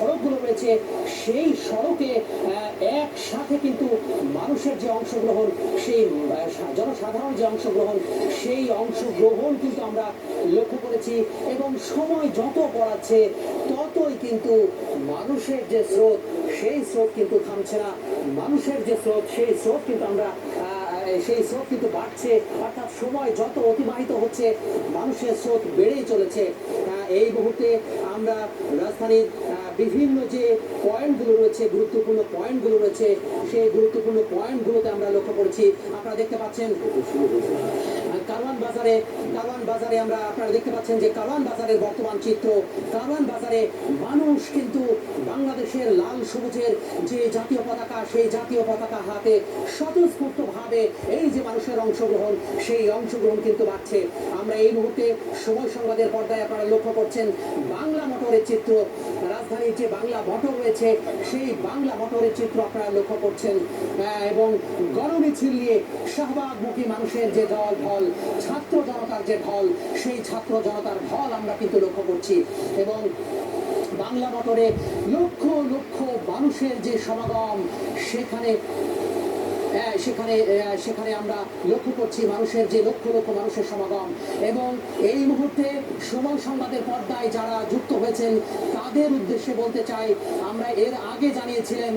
সড়কগুলো রয়েছে সেই সড়কে একসাথে কিন্তু মানুষের যে অংশগ্রহণ, সেই জনসাধারণ যে অংশগ্রহণ, সেই অংশগ্রহণ কিন্তু আমরা লক্ষ্য করেছি। এবং সময় যত গড়াচ্ছে ততই কিন্তু মানুষের যে স্রোত, সেই স্রোত কিন্তু থামছে না। মানুষের যে স্রোত, সেই স্রোত কিন্তু আমরা সেই স্রোত কিন্তু বাড়ছে। অর্থাৎ সময় যত অতিবাহিত হচ্ছে মানুষের স্রোত বেড়েই চলেছে। এই মুহূর্তে আমরা রাজধানীর বিভিন্ন যে পয়েন্টগুলো রয়েছে, গুরুত্বপূর্ণ পয়েন্টগুলো রয়েছে, সেই গুরুত্বপূর্ণ পয়েন্টগুলোতে আমরা লক্ষ্য করেছি। আপনারা দেখতে পাচ্ছেন কারওয়ান বাজারে আমরা, আপনারা দেখতে পাচ্ছেন যে কারওয়ান বাজারের বর্তমান চিত্র। কারওয়ান বাজারে মানুষ কিন্তু বাংলাদেশের লাল সবুজের যে জাতীয় পতাকা, সেই জাতীয় পতাকা হাতে স্বতঃস্ফূর্তভাবে এই যে মানুষের অংশগ্রহণ, সেই অংশগ্রহণ কিন্তু বাড়ছে। আমরা এই মুহূর্তে সময় সংবাদের পর্দায় আপনারা লক্ষ্য করছেন বাংলা মোটরের চিত্র। রাজধানীর যে বাংলা মোটর রয়েছে, সেই বাংলা মোটরের চিত্র আপনারা লক্ষ্য করছেন। এবং গণমিছিল নিয়ে শাহবাগমুখী মানুষের যে ঢল, ছাত্র জনতার যে ঢল, সেই ছাত্র জনতার ঢল আমরা কিন্তু লক্ষ্য করছি। এবং বাংলা মোটরে লক্ষ লক্ষ মানুষের যে সমাগম, সেখানে আমরা লক্ষ্য করছি মানুষের যে লক্ষ লক্ষ মানুষের সমাগম। এবং এই মুহূর্তে সময় সংবাদের পর্দায় যারা যুক্ত হয়েছেন তাদের উদ্দেশ্যে বলতে চাই, আমরা এর আগে জানিয়েছিলেন